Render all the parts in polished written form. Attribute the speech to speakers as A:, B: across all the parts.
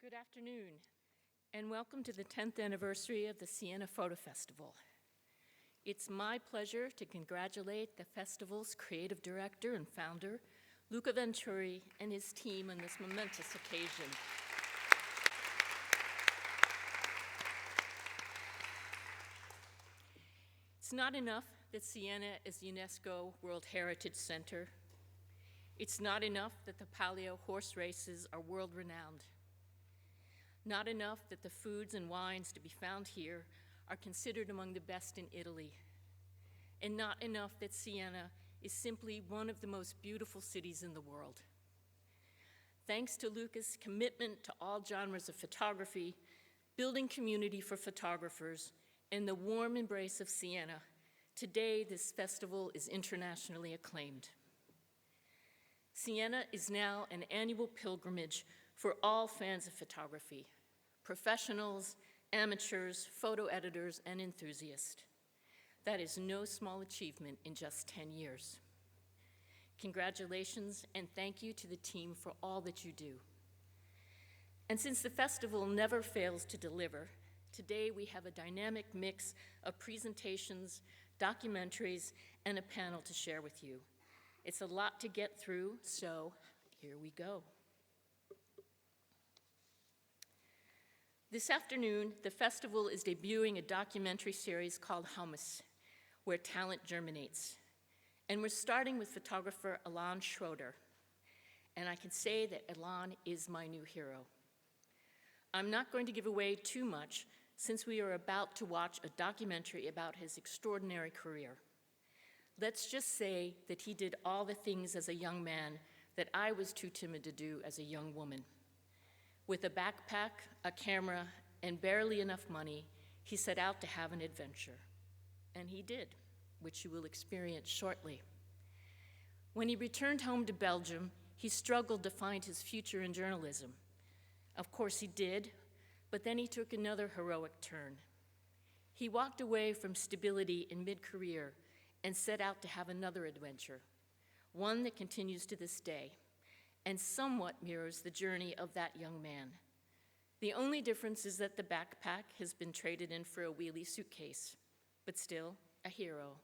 A: Good afternoon, and welcome to the 10th anniversary of the Siena Photo Festival. It's my pleasure to congratulate the festival's creative director and founder, Luca Venturi, and his team on this momentous occasion. It's not enough that Siena is UNESCO World Heritage Center. It's not enough that the Palio horse races are world-renowned. Not enough that the foods and wines to be found here are considered among the best in Italy. And not enough that Siena is simply one of the most beautiful cities in the world. Thanks to Luca's commitment to all genres of photography, building community for photographers, and the warm embrace of Siena, today this festival is internationally acclaimed. Siena is now an annual pilgrimage for all fans of photography, professionals, amateurs, photo editors, and enthusiasts. That is no small achievement in just 10 years. Congratulations, and thank you to the team for all that you do. And since the festival never fails to deliver, today we have a dynamic mix of presentations, documentaries, and a panel to share with you. It's a lot to get through, so here we go. This afternoon, the festival is debuting a documentary series called HUMUS, Where Talent Germinates. And we're starting with photographer Alain Schroeder. And I can say that Alain is my new hero. I'm not going to give away too much since we are about to watch a documentary about his extraordinary career. Let's just say that he did all the things as a young man that I was too timid to do as a young woman. With a backpack, a camera, and barely enough money, he set out to have an adventure. And he did, which you will experience shortly. When he returned home to Belgium, he struggled to find his future in journalism. Of course he did, but then he took another heroic turn. He walked away from stability in mid-career and set out to have another adventure, one that continues to this day, and somewhat mirrors the journey of that young man. The only difference is that the backpack has been traded in for a wheelie suitcase, but still a hero,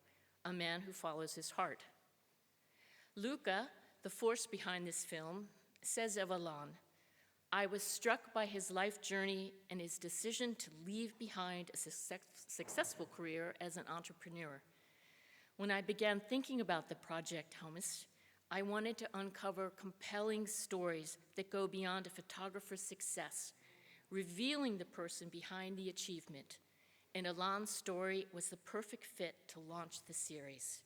A: a man who follows his heart. Luca, the force behind this film, says of Alain, "I was struck by his life journey and his decision to leave behind a successful career as an entrepreneur. When I began thinking about the project HUMUS, I wanted to uncover compelling stories that go beyond a photographer's success, revealing the person behind the achievement. And Alain's story was the perfect fit to launch the series.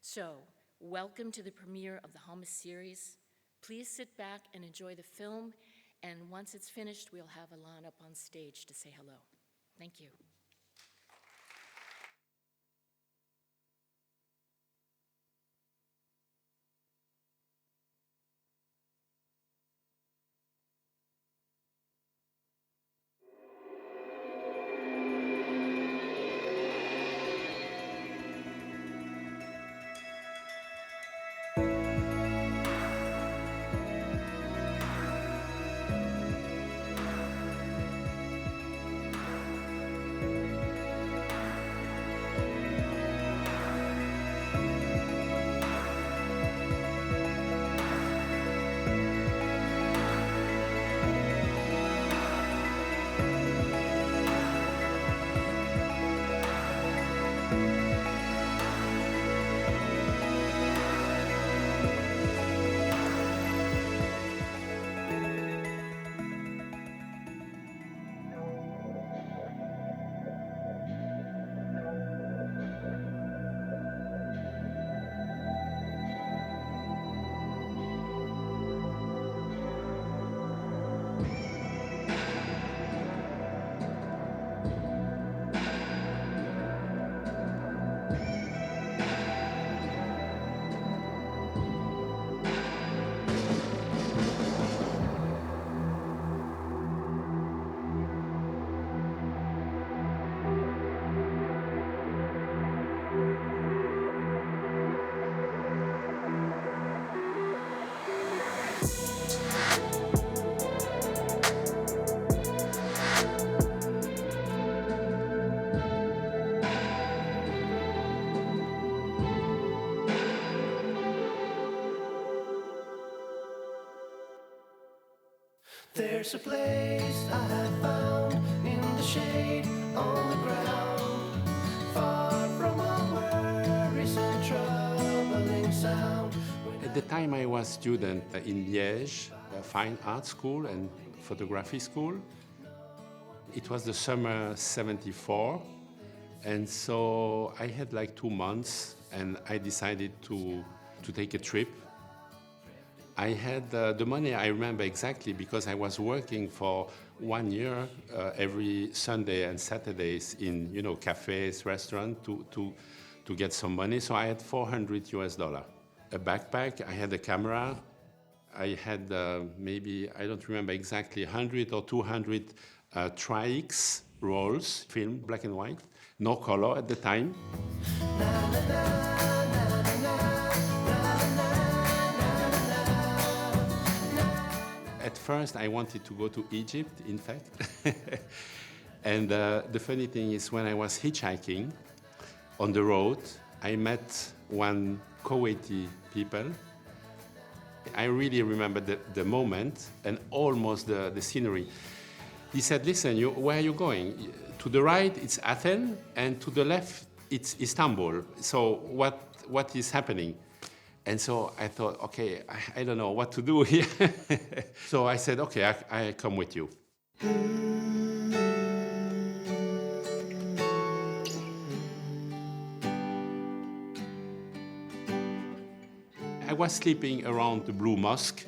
A: So, welcome to the premiere of the HUMUS series. Please sit back and enjoy the film, and once it's finished, we'll have Alain up on stage to say hello. Thank you.
B: There's a place I have found in the shade on the ground, far from all worries and troubling sound.
C: At the time I was student in Liège, a fine art school and photography school. It was the summer '74, and so I had like 2 months, and I decided to take a trip. I had the money, I remember exactly, because I was working for 1 year every Sunday and Saturdays in, cafes, restaurants to get some money. So I had $400, a backpack, I had a camera, I had maybe, I don't remember exactly, 100 or 200 tri-X rolls, film, black and white, no color at the time. At first, I wanted to go to Egypt, in fact. And the funny thing is, when I was hitchhiking on the road, I met one Kuwaiti people. I really remember the moment and almost the scenery. He said, listen, where are you going? To the right, it's Athens, and to the left, it's Istanbul. So what is happening? And so I thought, okay, I don't know what to do here. So I said, okay, I come with you. I was sleeping around the Blue Mosque.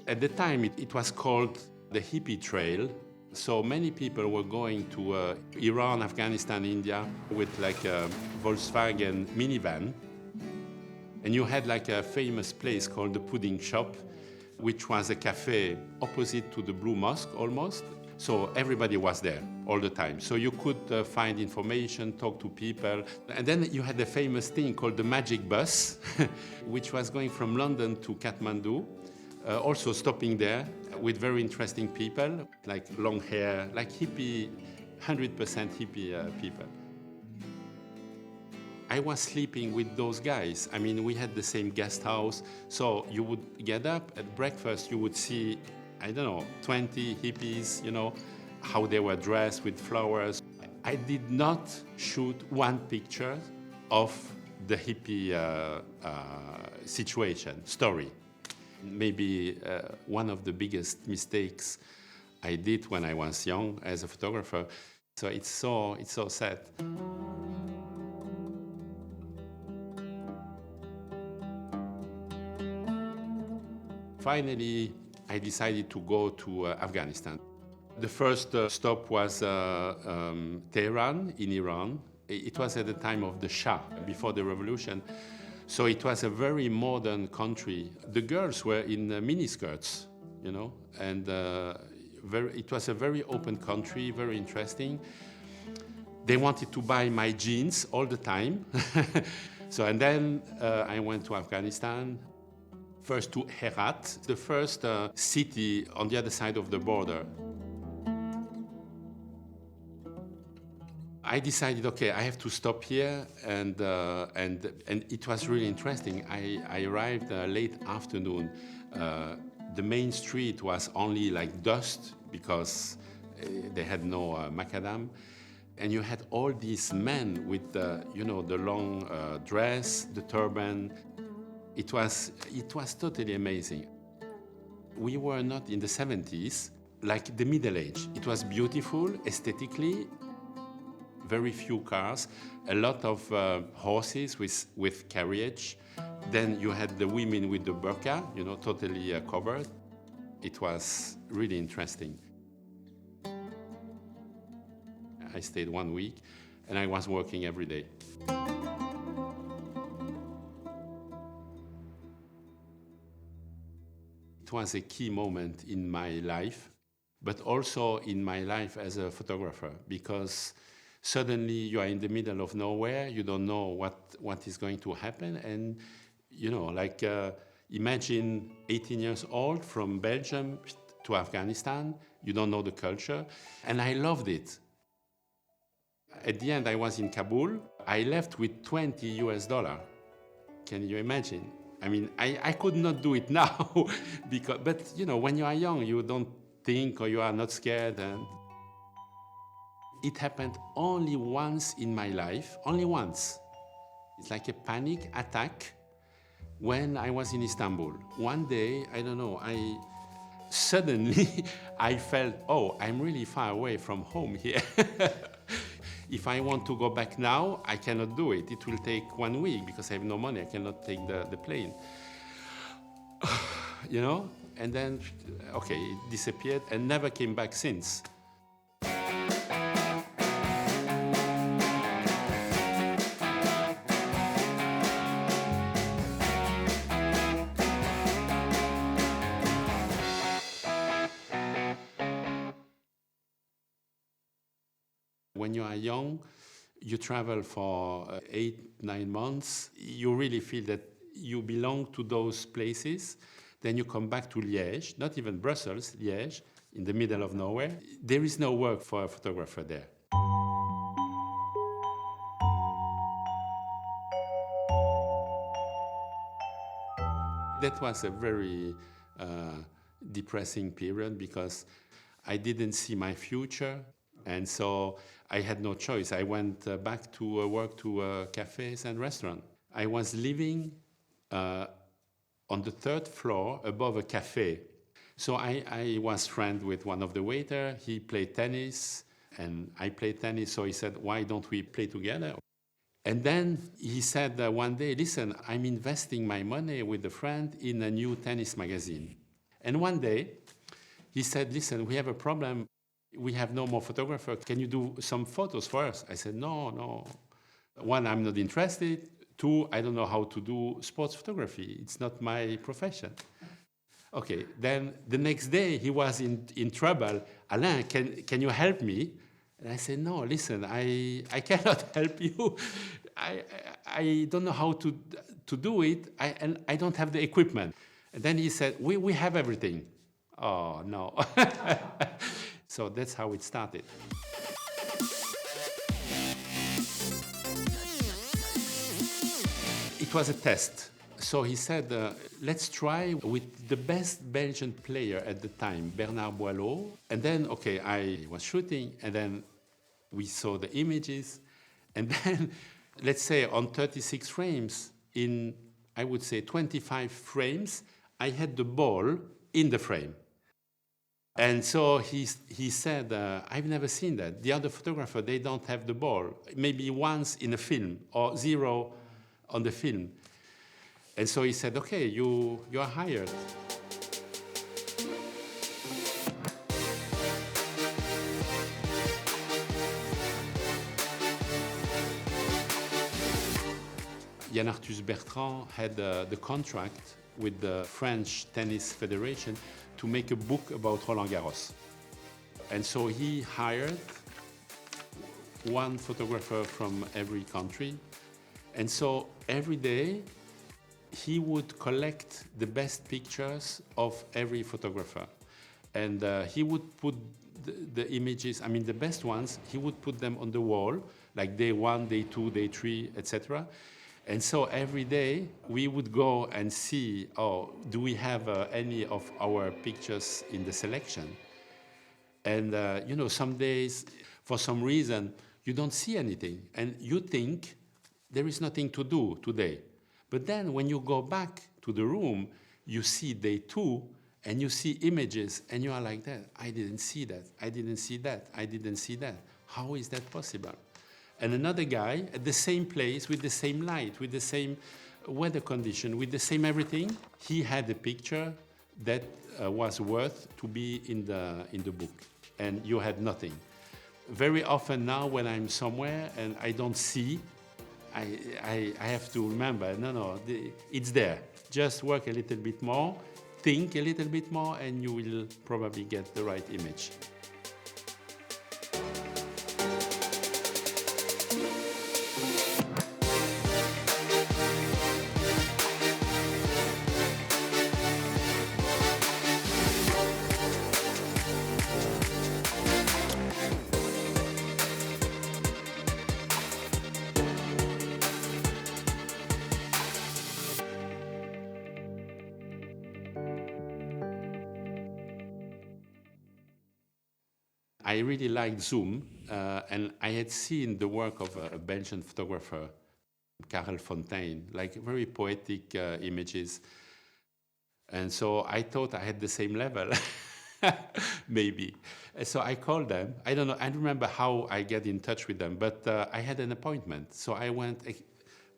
C: At the time, it was called the hippie trail. So many people were going to Iran, Afghanistan, India with like a Volkswagen minivan. And you had like a famous place called the Pudding Shop, which was a cafe opposite to the Blue Mosque almost. So everybody was there all the time. So you could find information, talk to people. And then you had a famous thing called the Magic Bus, which was going from London to Kathmandu, also stopping there with very interesting people, like long hair, like hippie, 100% hippie people. I was sleeping with those guys. I mean, we had the same guest house. So you would get up at breakfast, you would see, I don't know, 20 hippies, how they were dressed with flowers. I did not shoot one picture of the hippie story. Maybe one of the biggest mistakes I did when I was young as a photographer. So it's so sad. Finally, I decided to go to Afghanistan. The first stop was Tehran in Iran. It was at the time of the Shah, before the revolution. So it was a very modern country. The girls were in miniskirts, and it was a very open country, very interesting. They wanted to buy my jeans all the time. And then I went to Afghanistan. First to Herat, the first city on the other side of the border. I decided, okay, I have to stop here, and it was really interesting. I arrived late afternoon. The main street was only like dust because they had no macadam. And you had all these men with the long dress, the turban. It was totally amazing. We were not in the 70s, like the Middle Age. It was beautiful, aesthetically, very few cars, a lot of horses with carriage. Then you had the women with the burqa, totally covered. It was really interesting. I stayed 1 week, and I was working every day. It was a key moment in my life, but also in my life as a photographer, because suddenly you are in the middle of nowhere, you don't know what is going to happen, and imagine 18 years old from Belgium to Afghanistan, you don't know the culture, and I loved it. At the end, I was in Kabul. I left with $20. Can you imagine? I mean, I could not do it now, but when you are young, you don't think or you are not scared. And it happened only once in my life, only once. It's like a panic attack when I was in Istanbul. One day, I don't know, suddenly I felt, oh, I'm really far away from home here. If I want to go back now, I cannot do it. It will take 1 week because I have no money. I cannot take the plane. And then, okay, it disappeared and never came back since. When you are young, you travel for 8-9 months. You really feel that you belong to those places. Then you come back to Liège, not even Brussels, Liège, in the middle of nowhere. There is no work for a photographer there. That was a very depressing period because I didn't see my future. And so I had no choice. I went back to work to cafes and restaurants. I was living on the 3rd floor above a cafe. So I was friends with one of the waiters. He played tennis, and I played tennis. So he said, why don't we play together? And then he said one day, listen, I'm investing my money with a friend in a new tennis magazine. And one day, he said, listen, we have a problem. We have no more photographer. Can you do some photos for us? I said, no. 1, I'm not interested. 2, I don't know how to do sports photography. It's not my profession. Okay, then the next day he was in trouble. Alain, can you help me? And I said, no, listen, I cannot help you. I don't know how to do it, and I don't have the equipment. And then he said, we have everything. Oh, no. So that's how it started. It was a test. So he said, let's try with the best Belgian player at the time, Bernard Boileau. And then, okay, I was shooting, and then we saw the images. And then, let's say on 36 frames, in, I would say, 25 frames, I had the ball in the frame. And so he said, I've never seen that. The other photographer, they don't have the ball. Maybe once in a film, or 0 on the film. And so he said, okay, you are hired. Yann Arthus Bertrand had the contract with the French Tennis Federation to make a book about Roland Garros. And so he hired 1 photographer from every country. And so every day he would collect the best pictures of every photographer. And he would put the images, I mean the best ones, he would put them on the wall, like day 1, day 2, day 3, etc. And so every day we would go and see, do we have any of our pictures in the selection? And some days, for some reason, you don't see anything. And you think there is nothing to do today. But then when you go back to the room, you see day 2, and you see images, and you are like that. I didn't see that. I didn't see that. I didn't see that. How is that possible? And another guy at the same place with the same light, with the same weather condition, with the same everything, he had a picture that was worth to be in the book, and you had nothing. Very often now when I'm somewhere and I don't see, I have to remember, it's there. Just work a little bit more, think a little bit more, and you will probably get the right image. I really liked zoom, and I had seen the work of a Belgian photographer, Karel Fontaine, like very poetic images. And so I thought I had the same level, maybe. And so I called them. I don't know, I don't remember how I get in touch with them, but I had an appointment. So I went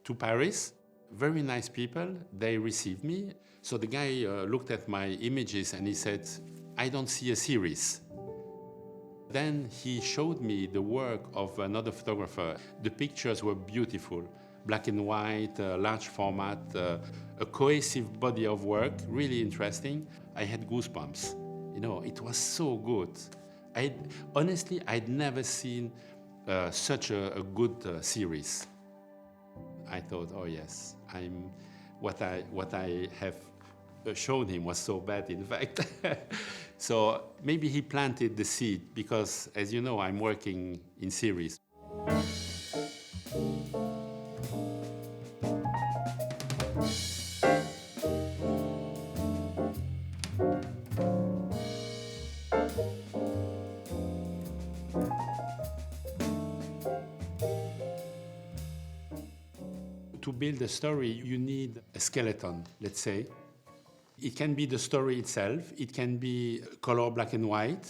C: to Paris. Very nice people. They received me. So the guy looked at my images and he said, I don't see a series. Then he showed me the work of another photographer. The pictures were beautiful. Black and white, large format, a cohesive body of work, really interesting. I had goosebumps. You know, it was so good. Honestly, I'd never seen such a good series. I thought, oh yes, what I have shown him was so bad, in fact. So maybe he planted the seed because, as you know, I'm working in series. To build a story, you need a skeleton, let's say. It can be the story itself. It can be color black and white.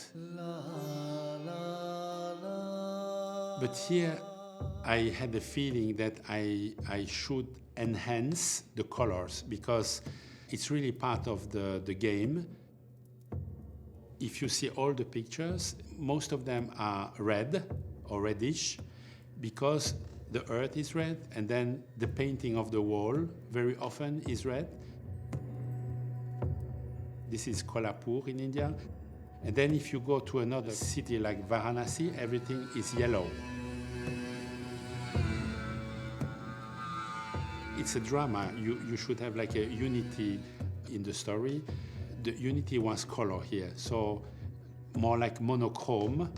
C: But here, I had the feeling that I should enhance the colors because it's really part of the game. If you see all the pictures, most of them are red or reddish because the earth is red, and then the painting of the wall very often is red. This is Kolhapur in India. And then if you go to another city like Varanasi, everything is yellow. It's a drama. You should have like a unity in the story. The unity was color here, so more like monochrome.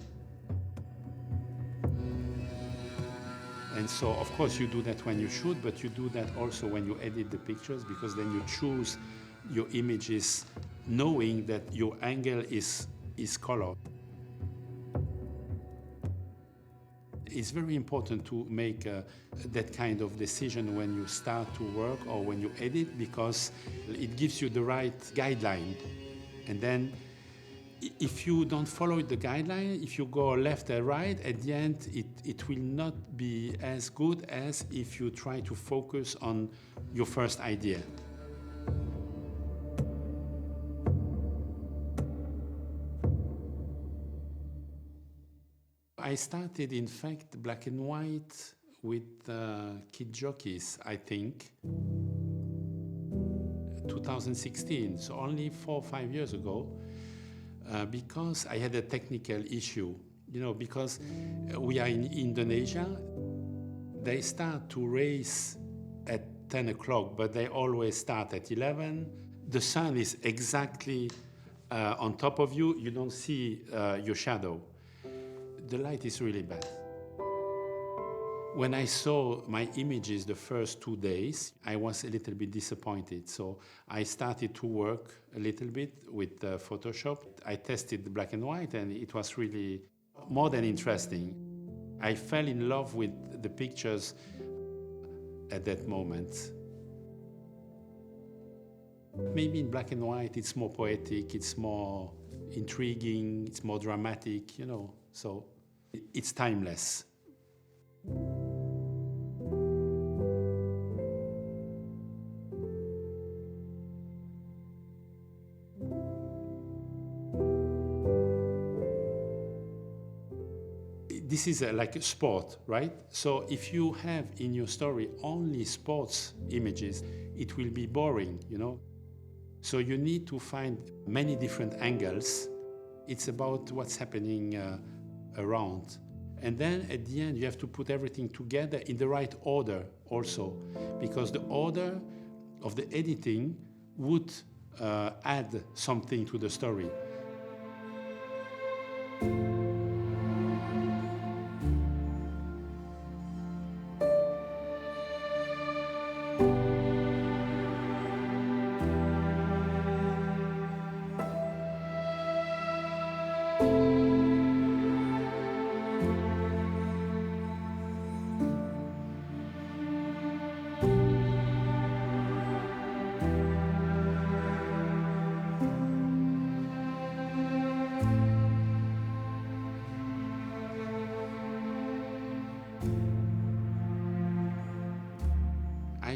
C: And so, of course, you do that when you shoot, but you do that also when you edit the pictures, because then you choose your images knowing that your angle is color. It's very important to make that kind of decision when you start to work or when you edit, because it gives you the right guideline. And then if you don't follow the guideline, if you go left or right, at the end it will not be as good as if you try to focus on your first idea. I started, in fact, black and white with kid jockeys, I think, 2016, so only 4 or 5 years ago. Because I had a technical issue, you know, because we are in Indonesia, they start to race at 10 o'clock, but they always start at 11. The sun is exactly on top of you. You don't see your shadow. The light is really bad. When I saw my images the first 2 days, I was a little bit disappointed. So I started to work a little bit with Photoshop. I tested the black and white, and it was really more than interesting. I fell in love with the pictures at that moment. Maybe in black and white, it's more poetic, it's more intriguing, it's more dramatic, you know, so it's timeless. This is like a sport, right? So if you have in your story only sports images, it will be boring, you know? So you need to find many different angles. It's about what's happening around. And then at the end, you have to put everything together in the right order also, because the order of the editing would add something to the story.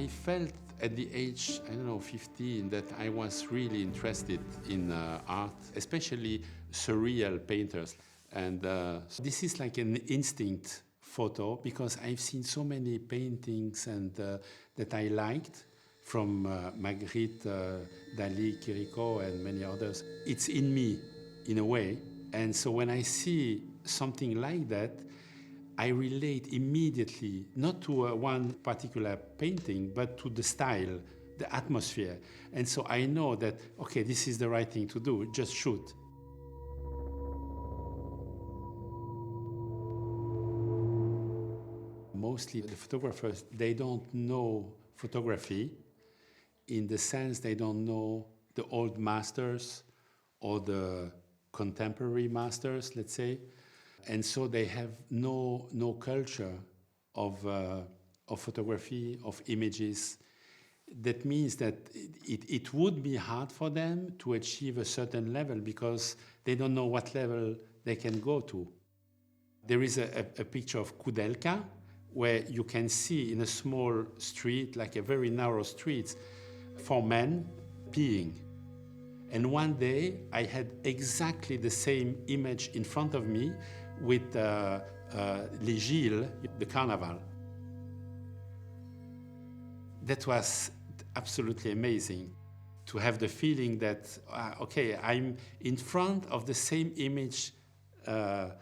C: I felt at the age, 15, that I was really interested in art, especially surreal painters. And this is like an instinct photo, because I've seen so many paintings and that I liked from Magritte, Dali, Chirico, and many others. It's in me, in a way. And so when I see something like that, I relate immediately, not to one particular painting, but to the style, the atmosphere. And so I know that, okay, this is the right thing to do, just shoot. Mostly the photographers, they don't know photography in the sense they don't know the old masters or the contemporary masters, let's say. And so they have no culture of photography, of images. That means that it would be hard for them to achieve a certain level because they don't know what level they can go to. There is a picture of Kudelka where you can see in a small street, like a very narrow street, 4 men peeing. And one day I had exactly the same image in front of me with Les Gilles, the carnival. That was absolutely amazing to have the feeling that, okay, I'm in front of the same image than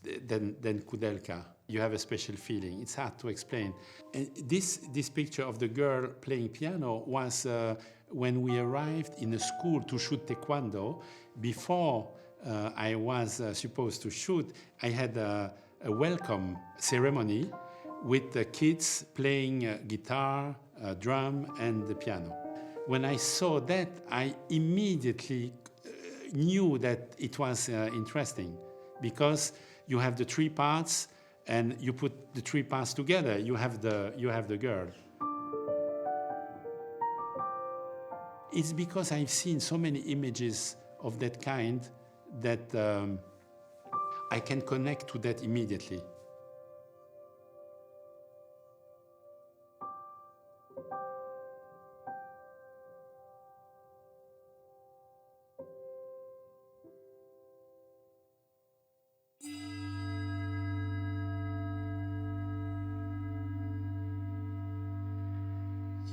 C: Kudelka. You have a special feeling. It's hard to explain. And this picture of the girl playing piano was when we arrived in a school to shoot taekwondo. Before I was supposed to shoot, I had a welcome ceremony with the kids playing guitar, drum, and the piano. When I saw that, I immediately knew that it was interesting, because you have the 3 parts, and you put the 3 parts together. You have the girl. It's because I've seen so many images of that kind that I can connect to that immediately.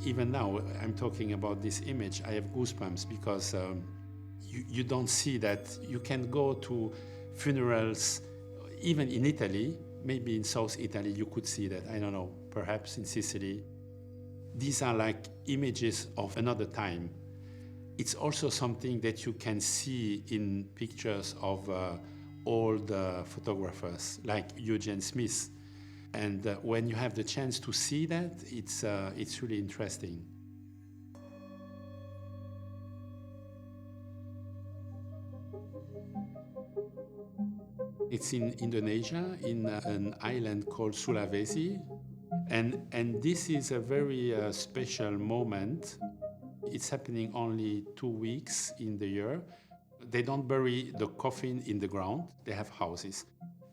C: Even now, I'm talking about this image, I have goosebumps because you don't see that. You can go to funerals, even in Italy, maybe in South Italy you could see that, I don't know, perhaps in Sicily. These are like images of another time. It's also something that you can see in pictures of old photographers like Eugene Smith. And when you have the chance to see that, it's really interesting. It's in Indonesia, in an island called Sulawesi. And this is a very special moment. It's happening only 2 weeks in the year. They don't bury the coffin in the ground. They have houses.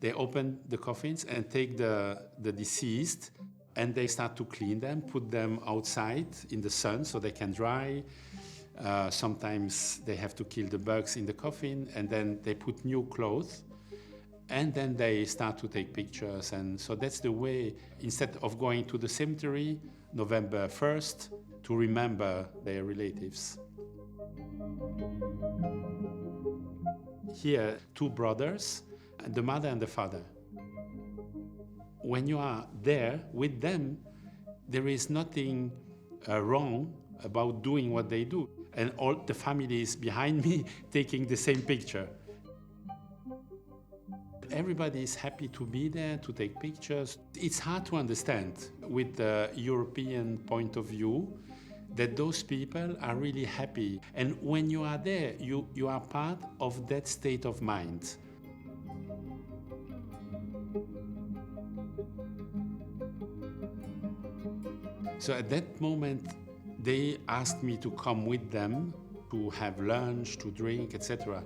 C: They open the coffins and take the deceased, and they start to clean them, put them outside in the sun so they can dry. Sometimes they have to kill the bugs in the coffin, and then they put new clothes, and then they start to take pictures. And so that's the way, instead of going to the cemetery November 1st to remember their relatives. Here, 2 brothers, the mother and the father. When you are there with them, there is nothing wrong about doing what they do. And all the family is behind me taking the same picture. Everybody is happy to be there, to take pictures. It's hard to understand with the European point of view that those people are really happy. And when you are there, you are part of that state of mind. So at that moment, they asked me to come with them to have lunch, to drink, etc.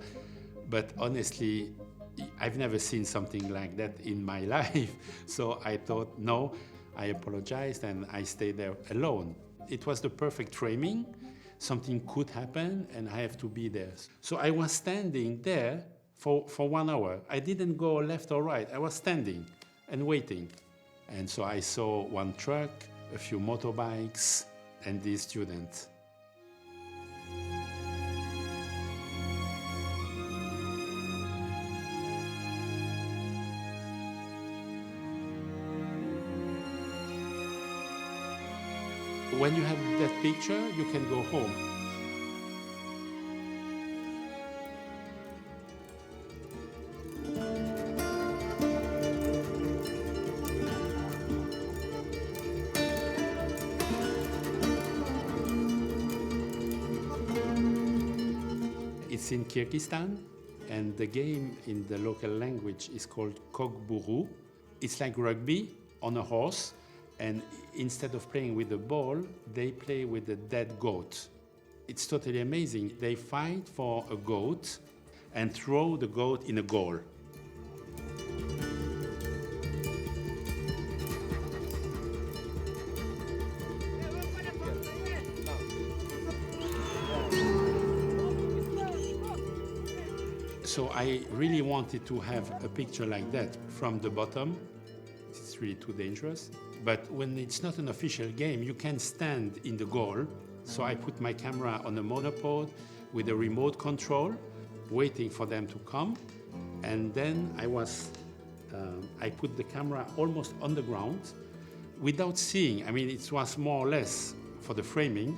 C: But honestly, I've never seen something like that in my life. So I thought, no, I apologized and I stayed there alone. It was the perfect framing. Something could happen and I have to be there. So I was standing there for 1 hour. I didn't go left or right. I was standing and waiting. And so I saw one truck, a few motorbikes, and these students. When you have that picture, you can go home. It's in Kyrgyzstan, and the game in the local language is called kokburu. It's like rugby on a horse, and instead of playing with the ball, they play with the dead goat. It's totally amazing. They fight for a goat and throw the goat in a goal. So I really wanted to have a picture like that from the bottom. It's really too dangerous. But when it's not an official game, you can stand in the goal. So I put my camera on a monopod with a remote control, waiting for them to come. And then I put the camera almost on the ground without seeing. I mean, it was more or less for the framing.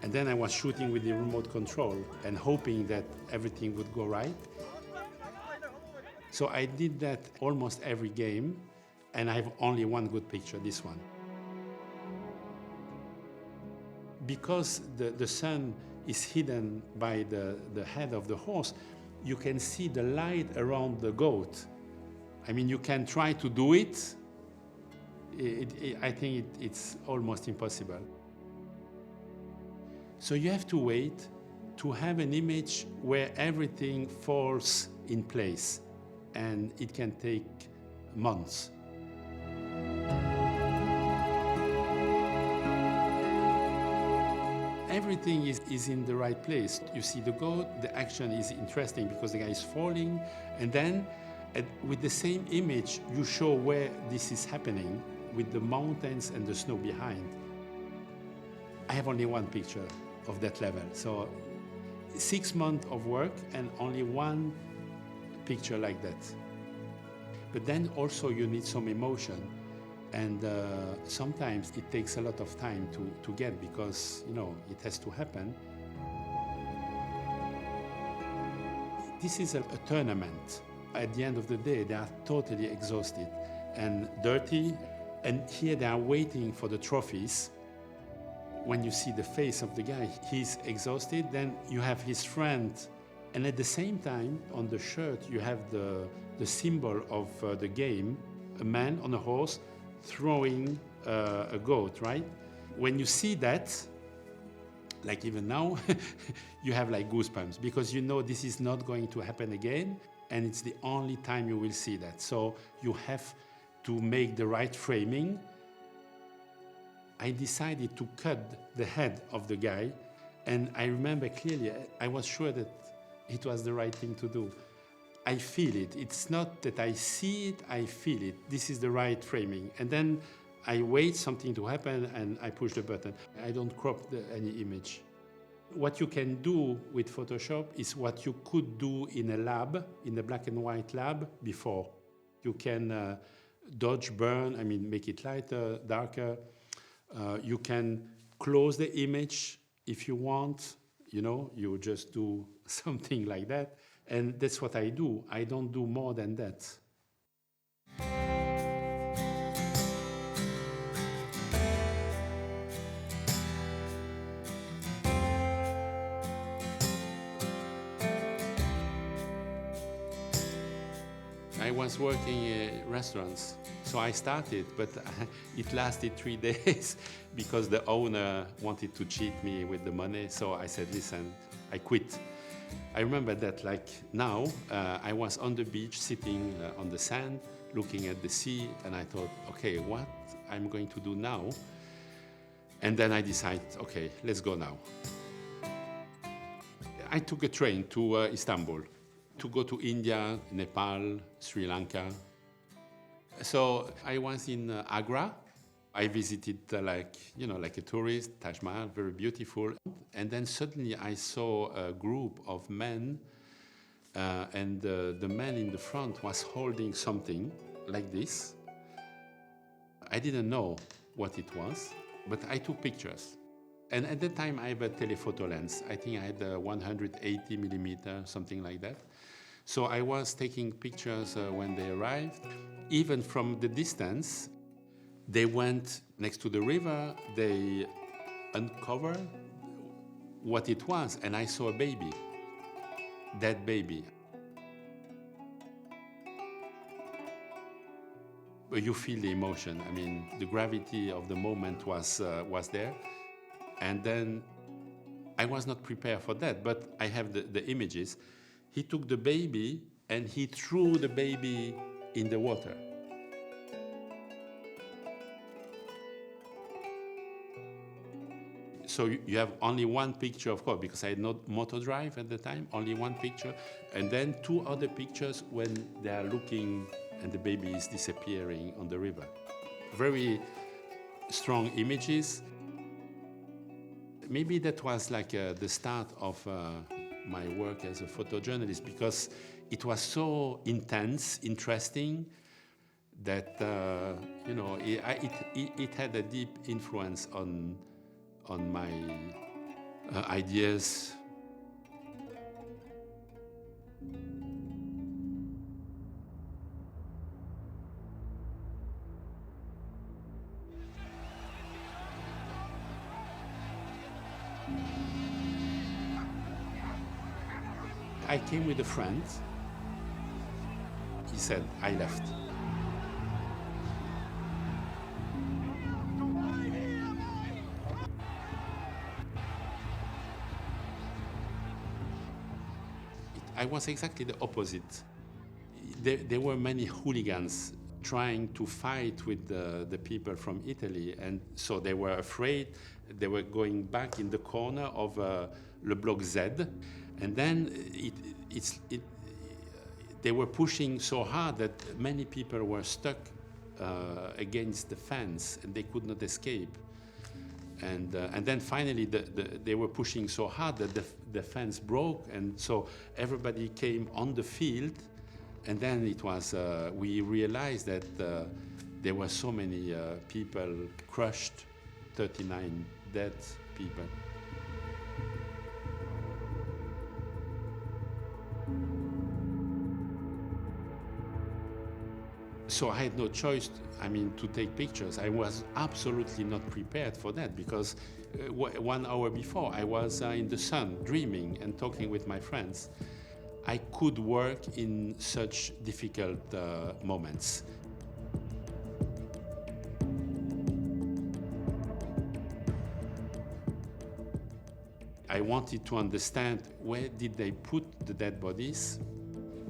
C: And then I was shooting with the remote control and hoping that everything would go right. So I did that almost every game, and I have only one good picture, this one. Because the sun is hidden by the head of the horse, you can see the light around the goat. I mean, you can try to do it. I think it's almost impossible. So you have to wait to have an image where everything falls in place, and it can take months. Everything is in the right place. You see the goat, the action is interesting because the guy is falling, and then with the same image, you show where this is happening with the mountains and the snow behind. I have only one picture of that level. So 6 months of work and only one picture like that. But then also you need some emotion. And sometimes it takes a lot of time to get because, you know, it has to happen. This is a tournament. At the end of the day, they are totally exhausted and dirty. And here they are waiting for the trophies. When you see the face of the guy, he's exhausted. Then you have his friend. And at the same time, on the shirt, you have the symbol of the game, a man on a horse throwing a goat, right? When you see that, like even now, you have like goosebumps because you know this is not going to happen again, and it's the only time you will see that. So you have to make the right framing. I decided to cut the head of the guy, and I remember clearly, I was sure that it was the right thing to do. I feel it. It's not that I see it, I feel it. This is the right framing. And then I wait something to happen and I push the button. I don't crop any image. What you can do with Photoshop is what you could do in a lab, in a black and white lab before. You can dodge burn, I mean, make it lighter, darker. You can close the image if you want. You know, you just do something like that. And that's what I do. I don't do more than that. I was working in restaurants, so I started, but it lasted 3 days because the owner wanted to cheat me with the money. So I said, listen, I quit. I remember that like now, I was on the beach sitting on the sand looking at the sea, and I thought, okay, what I'm going to do now? And then I decided, okay, let's go now. I took a train to Istanbul to go to India, Nepal, Sri Lanka. So I was in Agra. I visited like a tourist, Taj Mahal, very beautiful. And then suddenly I saw a group of men, and the man in the front was holding something like this. I didn't know what it was, but I took pictures. And at that time I had a telephoto lens. I think I had a 180 millimeter, something like that. So I was taking pictures when they arrived. Even from the distance, they went next to the river, they uncovered what it was, and I saw a baby, dead baby. But you feel the emotion. I mean, the gravity of the moment was there. And then I was not prepared for that, but I have the images. He took the baby and he threw the baby in the water. So you have only one picture, of course, because I had no motor drive at the time, only one picture. And then two other pictures when they are looking and the baby is disappearing on the river. Very strong images. Maybe that was like the start of my work as a photojournalist, because it was so intense, interesting, that it had a deep influence on my ideas. I came with a friend. He said, I left. I was exactly the opposite. There were many hooligans trying to fight with the people from Italy, and so they were afraid. They were going back in the corner of Le Bloc Z, and then they were pushing so hard that many people were stuck against the fence and they could not escape. And then finally they were pushing so hard that the fence broke, and so everybody came on the field. And then it was, we realized that there were so many people crushed, 39 dead people. So I had no choice, to take pictures. I was absolutely not prepared for that, because 1 hour before I was in the sun, dreaming and talking with my friends. I could work in such difficult moments. I wanted to understand where did they put the dead bodies,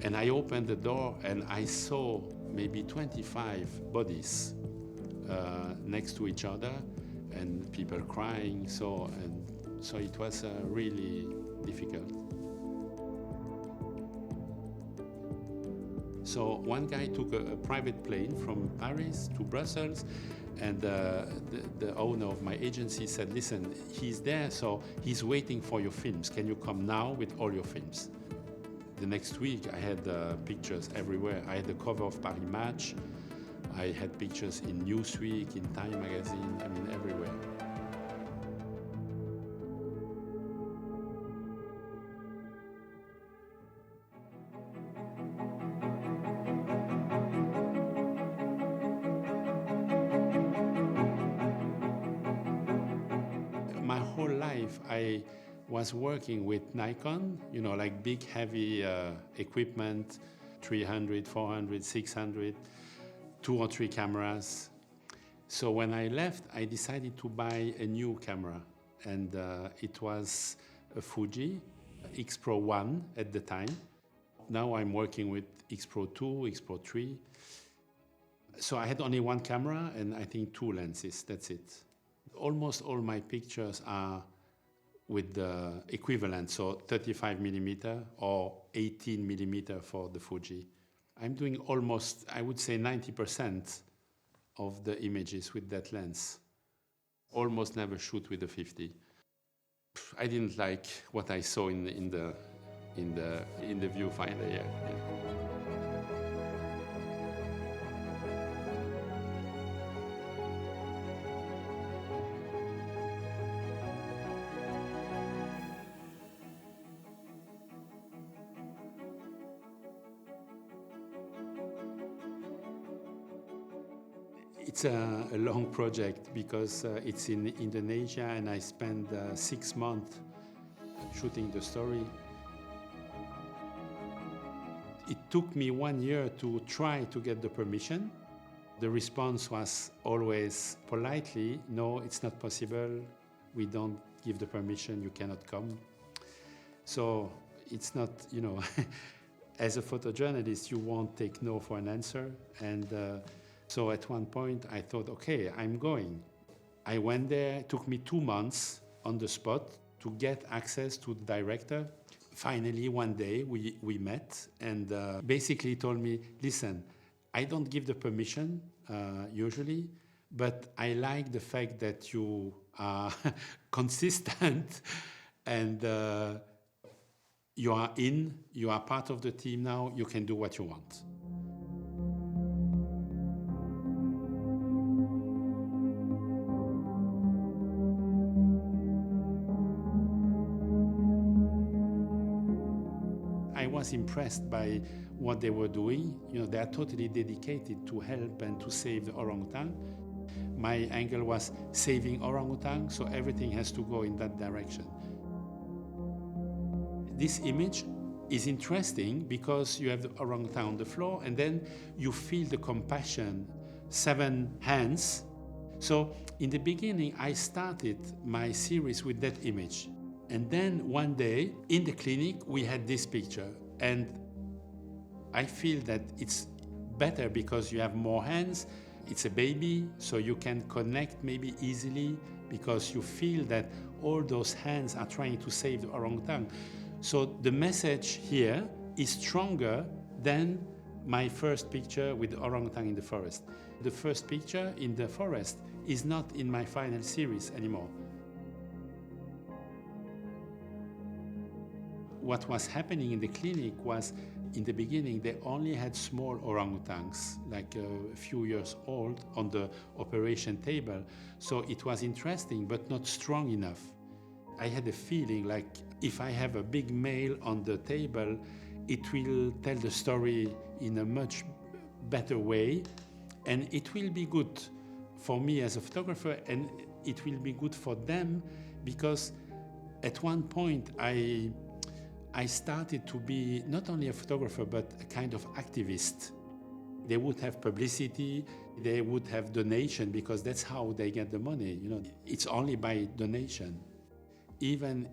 C: and I opened the door and I saw maybe 25 bodies next to each other, and people crying. So it was really difficult. So one guy took a private plane from Paris to Brussels, and the owner of my agency said, listen, he's there, so he's waiting for your films. Can you come now with all your films? The next week I had pictures everywhere. I had the cover of Paris Match. I had pictures in Newsweek, in Time magazine, everywhere. My whole life I was working with Nikon, like big heavy equipment, 300, 400, 600, 2 or 3 cameras. So when I left, I decided to buy a new camera, and it was a Fuji X Pro 1 at the time. Now I'm working with X Pro 2, X Pro 3. So I had only one camera and I think 2 lenses, that's it. Almost all my pictures are with the equivalent, so 35 millimeter or 18 millimeter for the Fuji. I'm doing almost, I would say 90% of the images with that lens. Almost never shoot with the 50. I didn't like what I saw in the viewfinder. Yeah. It's a long project because it's in Indonesia and I spent 6 months shooting the story. It took me 1 year to try to get the permission. The response was always politely, no, it's not possible. We don't give the permission, you cannot come. So it's not, as a photojournalist, you won't take no for an answer. And so at one point I thought, okay, I'm going. I went there, it took me 2 months on the spot to get access to the director. Finally, one day we met and basically told me, listen, I don't give the permission usually, but I like the fact that you are consistent and you are part of the team now, you can do what you want. I was impressed by what they were doing. They are totally dedicated to help and to save the orangutan. My angle was saving orangutan, so everything has to go in that direction. This image is interesting because you have the orangutan on the floor and then you feel the compassion, 7 hands. So in the beginning, I started my series with that image. And then one day in the clinic, we had this picture. And I feel that it's better because you have more hands. It's a baby, so you can connect maybe easily because you feel that all those hands are trying to save the orangutan. So the message here is stronger than my first picture with the orangutan in the forest. The first picture in the forest is not in my final series anymore. What was happening in the clinic was, in the beginning, they only had small orangutans, like a few years old, on the operation table. So it was interesting, but not strong enough. I had a feeling like if I have a big male on the table, it will tell the story in a much better way, and it will be good for me as a photographer, and it will be good for them, because at one point I started to be not only a photographer, but a kind of activist. They would have publicity, they would have donation, because that's how they get the money. It's only by donation. Even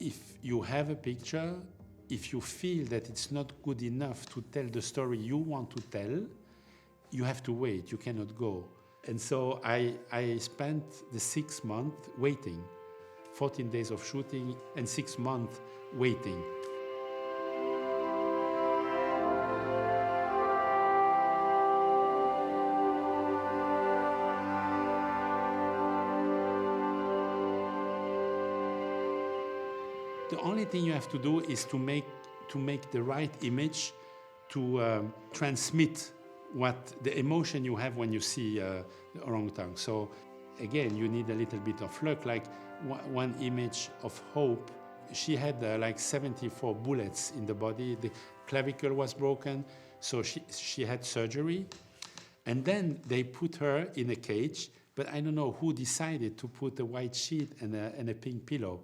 C: if you have a picture, if you feel that it's not good enough to tell the story you want to tell, you have to wait, you cannot go. And so I spent the 6 months waiting, 14 days of shooting and 6 months waiting. The only thing you have to do is to make the right image to transmit what the emotion you have when you see the orangutan. So again, you need a little bit of luck, like one image of hope. She had like 74 bullets in the body. The clavicle was broken, so she had surgery. And then they put her in a cage, but I don't know who decided to put a white sheet and a pink pillow.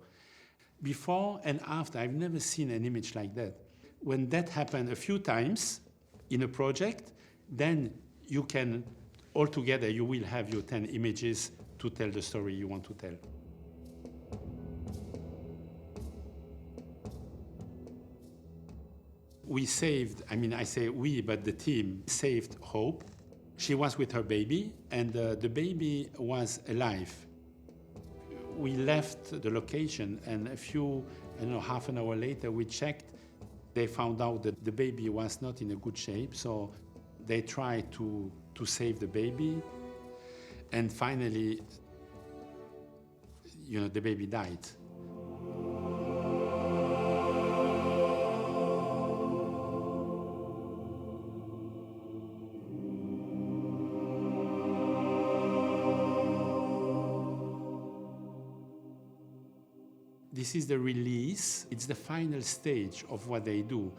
C: Before and after, I've never seen an image like that. When that happened a few times in a project, then you can, altogether, you will have your 10 images to tell the story you want to tell. We saved, I say we, but the team saved hope. She was with her baby, and the baby was alive. We left the location, and half an hour later, we checked. They found out that the baby was not in a good shape, so they tried to save the baby. And finally, the baby died. This is the release. It's the final stage of what they do.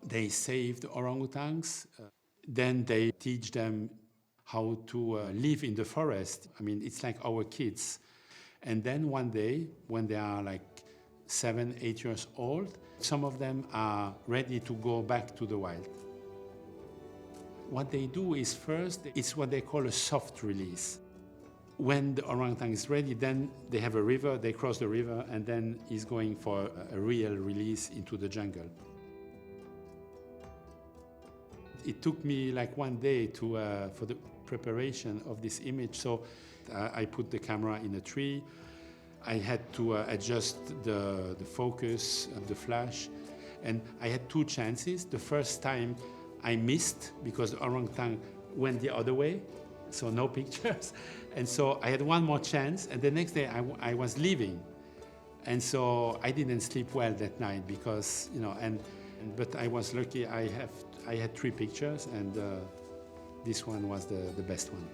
C: They save the orangutans. Then they teach them how to live in the forest. I mean, it's like our kids. And then one day, when they are like 7, 8 years old, some of them are ready to go back to the wild. What they do is first, it's what they call a soft release. When the orangutan is ready, then they have a river, they cross the river, and then he's going for a real release into the jungle. It took me like one day for the preparation of this image. So I put the camera in a tree. I had to adjust the focus of the flash. And I had 2 chances. The first time I missed because the orangutan went the other way, so no pictures. And so I had one more chance, and the next day I was leaving. And so I didn't sleep well that night because, but I was lucky. I had 3 pictures, and this one was the best one.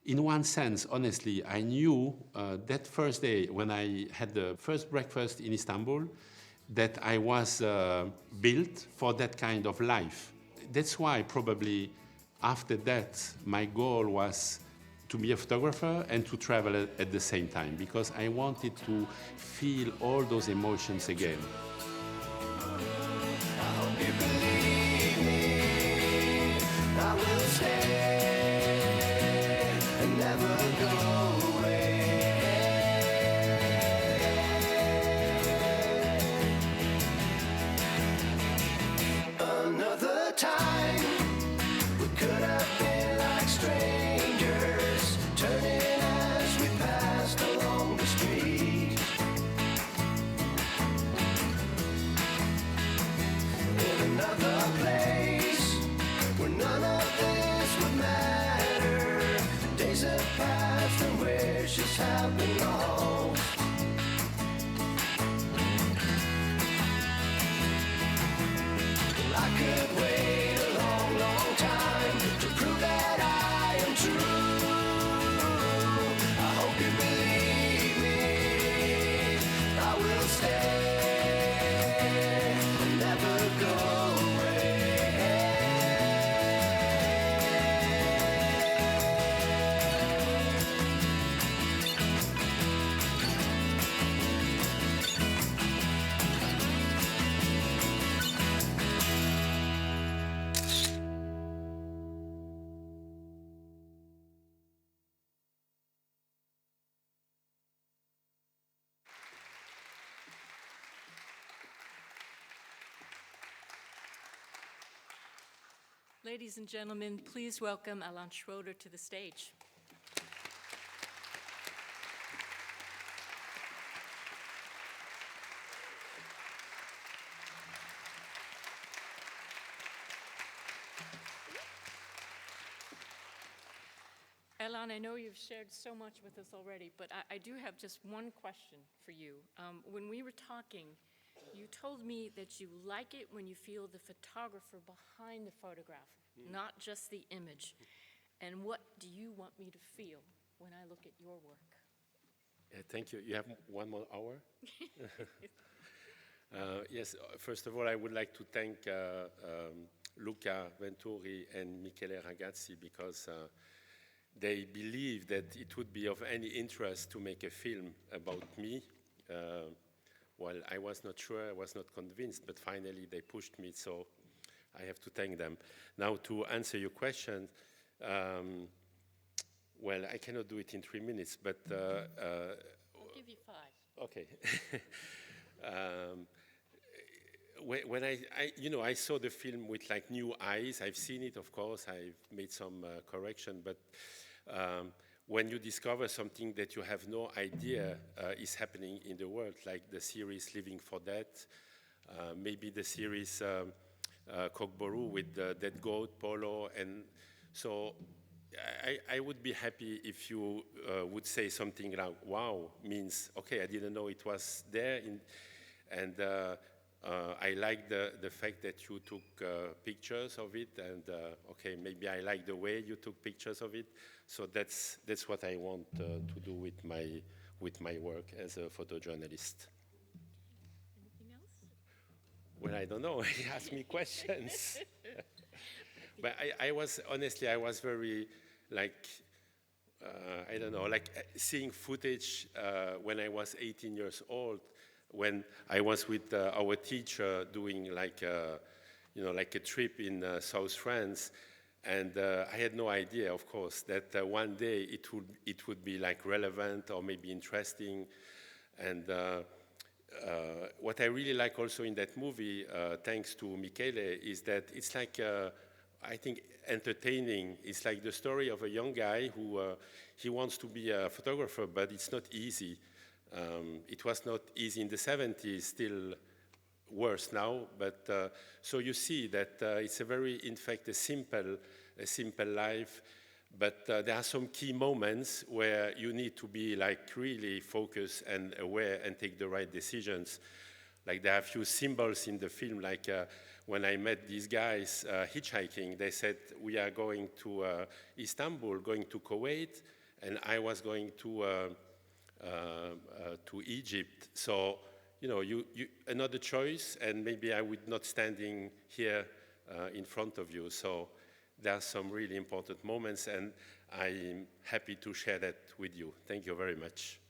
C: In one sense, honestly, I knew that first day when I had the first breakfast in Istanbul that I was built for that kind of life. That's why probably after that my goal was to be a photographer and to travel at the same time, because I wanted to feel all those emotions again.
A: Ladies and gentlemen, please welcome Alain Schroeder to the stage. Alain, I know you've shared so much with us already, but I do have just one question for you. When we were talking, you told me that you like it when you feel the photographer behind the photograph, not just the image. And what do you want me to feel when I look at your work?
D: Thank you. You have 1 more hour? Yes, first of all, I would like to thank Luca Venturi and Michele Ragazzi, because they believe that it would be of any interest to make a film about me. well, I was not sure, I was not convinced, but finally they pushed me, so I have to thank them. Now, to answer your question, well, I cannot do it in 3 minutes, but...
A: I'll give you 5.
D: Okay. When I saw the film with like new eyes, I've seen it, of course, I've made some correction, but when you discover something that you have no idea is happening in the world, like the series Living for Dead, maybe the series Kokboru with the dead goat, Polo, and so I would be happy if you would say something like, wow, means, okay, I didn't know it was there, and I like the fact that you took pictures of it, and okay, maybe I like the way you took pictures of it. So that's what I want to do with my work as a photojournalist.
A: Anything else?
D: Well, I don't know. He asked me questions. But I was very, like, I don't know, like seeing footage when I was 18 years old, when I was with our teacher doing like a trip in South France, and I had no idea, of course, that one day it would be like relevant or maybe interesting. And what I really like also in that movie, thanks to Michele, is that it's like, I think, entertaining. It's like the story of a young guy who he wants to be a photographer, but it's not easy. It was not easy in the 70s, still worse now, but so you see that it's a very, in fact, a simple life, but there are some key moments where you need to be like really focused and aware and take the right decisions. Like there are a few symbols in the film, like when I met these guys hitchhiking, they said, we are going to Istanbul, going to Kuwait, and I was going to Egypt. So, you know, you another choice, and maybe I would not standing here in front of you. So there are some really important moments, and I'm happy to share that with you. Thank you very much.